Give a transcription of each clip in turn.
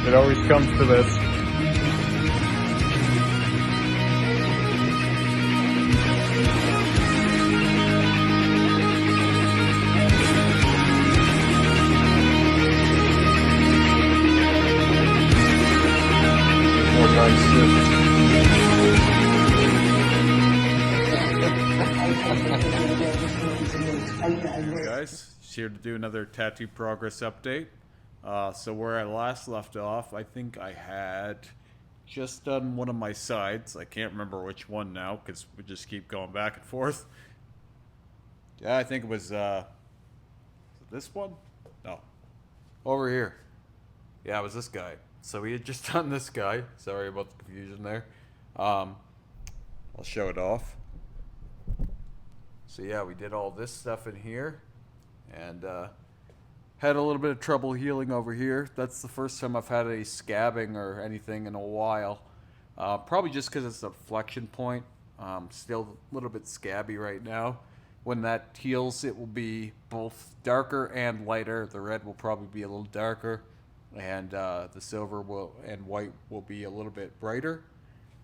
It always comes to this. More nice Hey guys, just here to do another tattoo progress update. So where I last left off, I think I had just done one of my sides. I can't remember which one now because we just keep going back and forth. Yeah, I think it was this one. No, over here. Yeah, it was this guy. So we had just done this guy. Sorry about the confusion there. I'll show it off. So yeah, we did all this stuff in here, and had a little bit of trouble healing over here. That's the first time I've had any scabbing or anything in a while. Probably just because it's a flexion point. Still a little bit scabby right now. When that heals, it will be both darker and lighter. The red will probably be a little darker, and the silver and white will be a little bit brighter.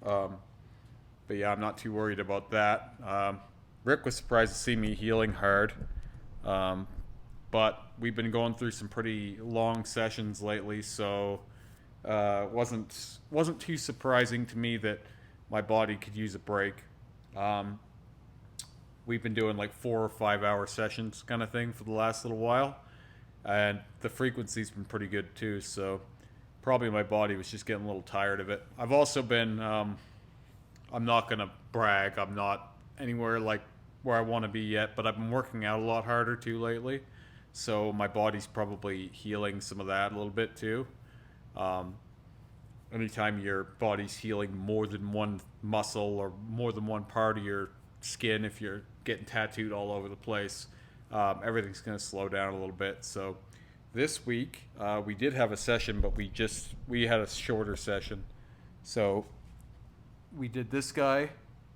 But yeah, I'm not too worried about that. Rick was surprised to see me healing hard. But we've been going through some pretty long sessions lately, so wasn't too surprising to me that my body could use a break. We've been doing like 4 or 5 hour sessions kind of thing for the last little while, and the frequency's been pretty good too, so probably my body was just getting a little tired of it. I've also been I'm not gonna brag, I'm not anywhere like where I want to be yet, but I've been working out a lot harder too lately, so my body's probably healing some of that a little bit too. Anytime your body's healing more than one muscle or more than one part of your skin, if you're getting tattooed all over the place, everything's going to slow down a little bit. So this week we did have a session, but we had a shorter session. So we did this guy,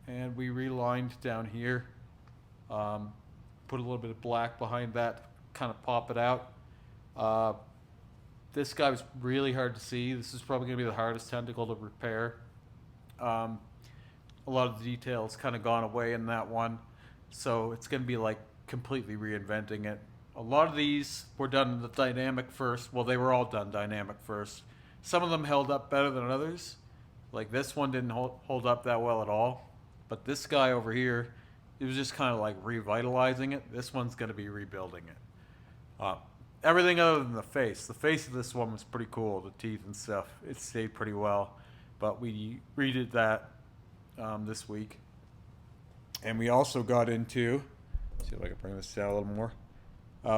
and we relined down here. Put a little bit of black behind that, kind of pop it out. This guy was really hard to see. This is probably going to be the hardest tentacle to repair. A lot of the details kind of gone away in that one, so it's going to be like completely reinventing it. A lot of these were done in the dynamic first. Well, they were all done dynamic first. Some of them held up better than others. Like this one didn't hold up that well at all. But this guy over here, it was just kind of like revitalizing it. This one's going to be rebuilding it. Everything other than the face. The face of this one was pretty cool. The teeth and stuff. It stayed pretty well. But we redid that this week. And we also got into, see if I can bring this down a little more.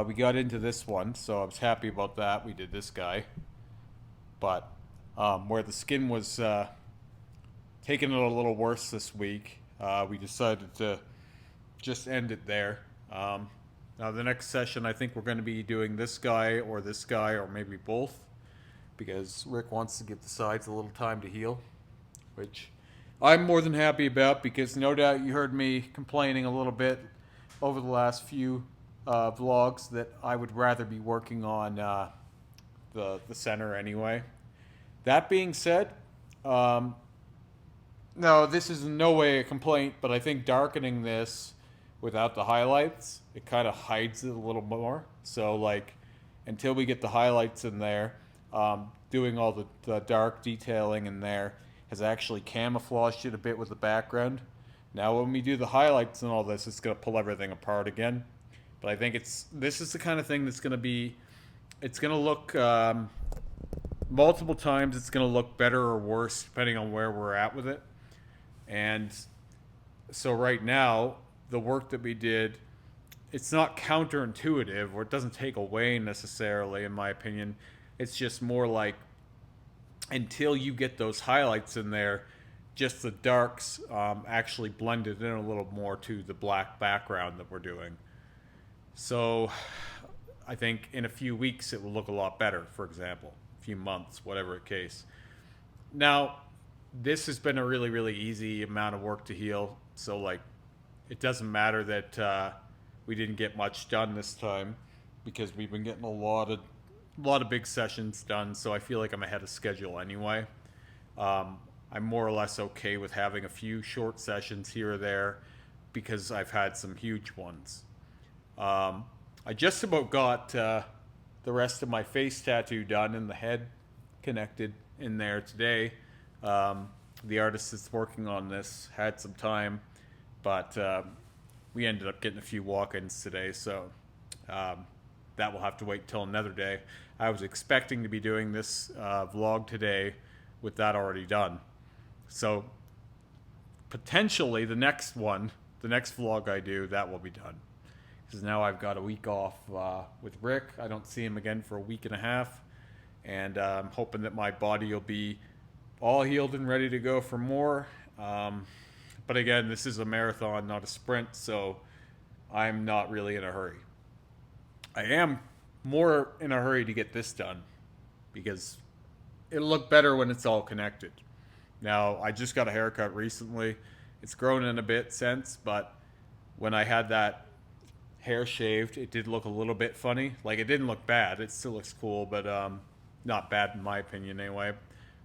We got into this one, so I was happy about that. We did this guy. But where the skin was taking it a little worse this week, we decided to just end it there. Now the next session, I think we're going to be doing this guy or maybe both, because Rick wants to give the sides a little time to heal, which I'm more than happy about, because no doubt you heard me complaining a little bit over the last few vlogs that I would rather be working on the center anyway. That being said, no, this is in no way a complaint, but I think darkening this without the highlights, it kind of hides it a little more. So like, until we get the highlights in there, doing all the dark detailing in there has actually camouflaged it a bit with the background. Now when we do the highlights and all this, it's going to pull everything apart again. But I think this is the kind of thing that's going to be, it's going to look, multiple times it's going to look better or worse depending on where we're at with it. And so right now, the work that we did, it's not counterintuitive, or it doesn't take away necessarily, in my opinion. It's just more like, until you get those highlights in there, just the darks actually blended in a little more to the black background that we're doing. So I think in a few weeks it will look a lot better, for example. A few months, whatever the case. Now, this has been a really, really easy amount of work to heal. So like, it doesn't matter that we didn't get much done this time, because we've been getting a lot of a lot of big sessions done, so I feel like I'm ahead of schedule anyway. I'm more or less okay with having a few short sessions here or there because I've had some huge ones. I just about got the rest of my face tattoo done and the head connected in there today. The artist that's working on this had some time, but we ended up getting a few walk-ins today, so that will have to wait till another day. I was expecting to be doing this vlog today with that already done. So potentially the next one, the next vlog I do, that will be done. Because now I've got a week off with Rick. I don't see him again for a week and a half. And I'm hoping that my body will be all healed and ready to go for more. But again, this is a marathon, not a sprint, so I'm not really in a hurry. I am more in a hurry to get this done because it'll look better when it's all connected. Now, I just got a haircut recently. It's grown in a bit since, but when I had that hair shaved, it did look a little bit funny. Like, it didn't look bad. It still looks cool, but not bad in my opinion anyway.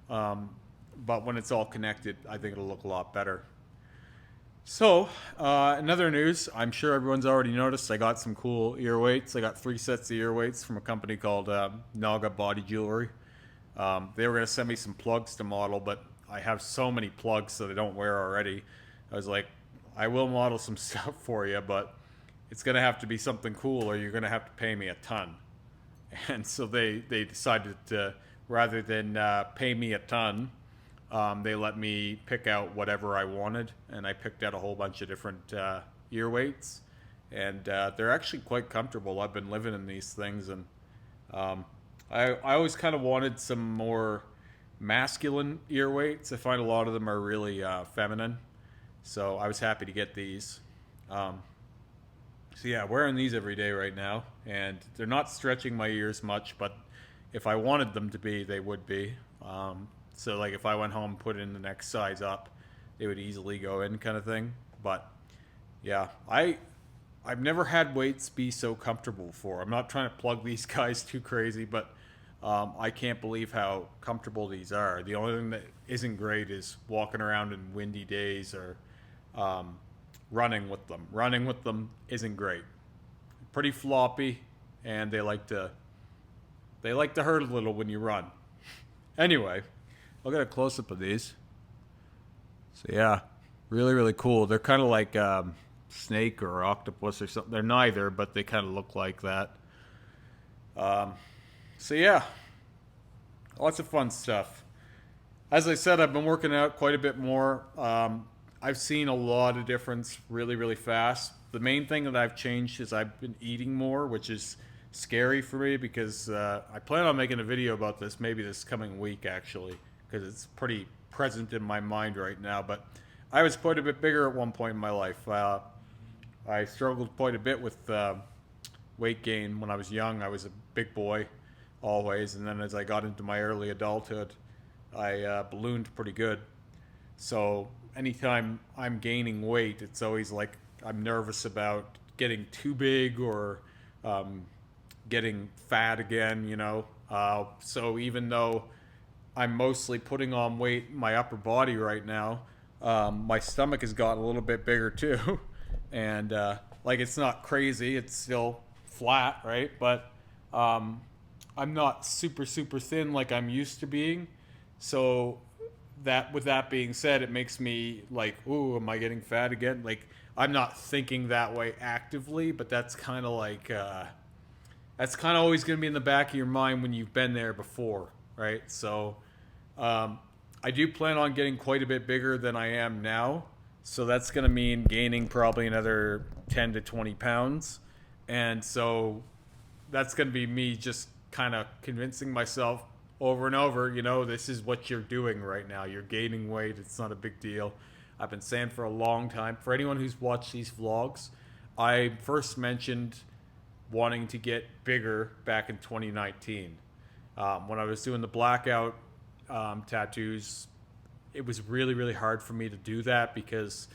But when it's all connected, I think it'll look a lot better. So, in other news, I'm sure everyone's already noticed I got some cool ear weights. I got 3 sets of ear weights from a company called Naga Body Jewelry. They were going to send me some plugs to model, but I have so many plugs that I don't wear already. I was like, I will model some stuff for you, but it's going to have to be something cool or you're going to have to pay me a ton. And so they decided to, rather than pay me a ton, they let me pick out whatever I wanted, and I picked out a whole bunch of different ear weights, and they're actually quite comfortable. I've been living in these things, and I always kind of wanted some more masculine ear weights. I find a lot of them are really feminine, so I was happy to get these. So yeah, wearing these every day right now, and they're not stretching my ears much, but if I wanted them to be, they would be. So like if I went home and put in the next size up, they would easily go in kind of thing. But yeah, I've never had weights be so comfortable before. I'm not trying to plug these guys too crazy, but I can't believe how comfortable these are. The only thing that isn't great is walking around in windy days or running with them. Running with them isn't great. Pretty floppy, and they like to hurt a little when you run. Anyway, I'll get a close-up of these. So yeah, really, really cool. They're kind of like snake or octopus or something. They're neither, but they kind of look like that. So yeah, lots of fun stuff. As I said, I've been working out quite a bit more. I've seen a lot of difference really, really fast. The main thing that I've changed is I've been eating more, which is scary for me because I plan on making a video about this maybe this coming week actually, because it's pretty present in my mind right now. But I was quite a bit bigger at one point in my life. I struggled quite a bit with weight gain when I was young. I was a big boy always, and then as I got into my early adulthood, I ballooned pretty good. So anytime I'm gaining weight, it's always like I'm nervous about getting too big or getting fat again, you know. So even though I'm mostly putting on weight in my upper body right now, my stomach has gotten a little bit bigger too. And like it's not crazy, it's still flat, right? But I'm not super, super thin like I'm used to being. So that, with that being said, it makes me like, ooh, am I getting fat again? Like, I'm not thinking that way actively, but that's kind of like, that's kind of always going to be in the back of your mind when you've been there before, right? So I do plan on getting quite a bit bigger than I am now. So that's going to mean gaining probably another 10 to 20 pounds. And so that's going to be me just kind of convincing myself over and over, you know, this is what you're doing right now. You're gaining weight. It's not a big deal. I've been saying for a long time. For anyone who's watched these vlogs, I first mentioned wanting to get bigger back in 2019. When I was doing the blackout tattoos, it was really, really hard for me to do that because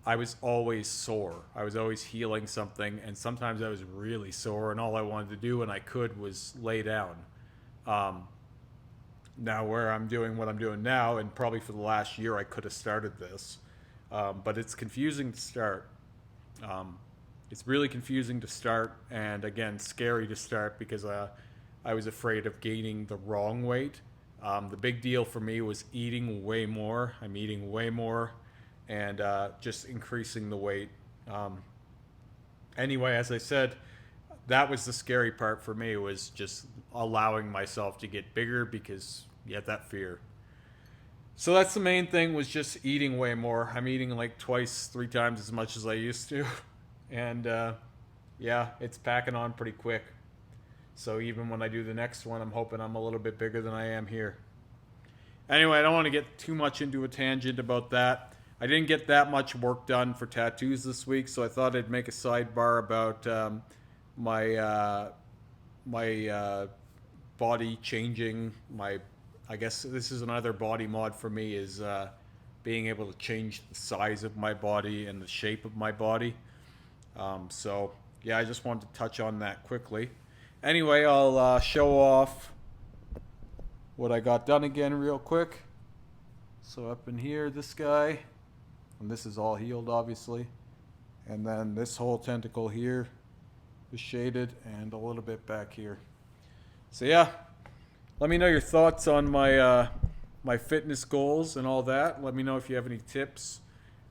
I was always sore. I was always healing something, and sometimes I was really sore, and all I wanted to do when I could was lay down. Now where I'm doing what I'm doing now, and probably for the last year I could have started this, but it's confusing to start. It's really confusing to start, and again, scary to start because I was afraid of gaining the wrong weight. The big deal for me was eating way more. I'm eating way more, and just increasing the weight. Anyway, as I said, that was the scary part for me, was just allowing myself to get bigger because you had that fear. So that's the main thing, was just eating way more. I'm eating like twice, 3 times as much as I used to. And yeah, it's packing on pretty quick. So even when I do the next one, I'm hoping I'm a little bit bigger than I am here. Anyway, I don't want to get too much into a tangent about that. I didn't get that much work done for tattoos this week, so I thought I'd make a sidebar about my body changing. I guess this is another body mod for me, is being able to change the size of my body and the shape of my body. So yeah, I just wanted to touch on that quickly. Anyway, I'll show off what I got done again real quick. So up in here, this guy, and this is all healed obviously, and then this whole tentacle here is shaded, and a little bit back here. So yeah, let me know your thoughts on my fitness goals and all that. Let me know if you have any tips.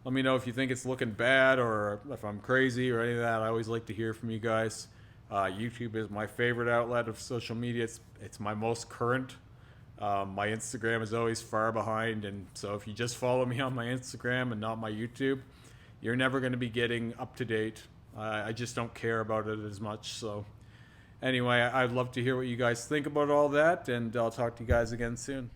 Let me know if you think it's looking bad, or if I'm crazy or any of that. I always like to hear from you guys. YouTube is my favorite outlet of social media. It's my most current. My Instagram is always far behind, and so if you just follow me on my Instagram and not my YouTube, you're never going to be getting up to date. I just don't care about it as much. So anyway, I'd love to hear what you guys think about all that, and I'll talk to you guys again soon.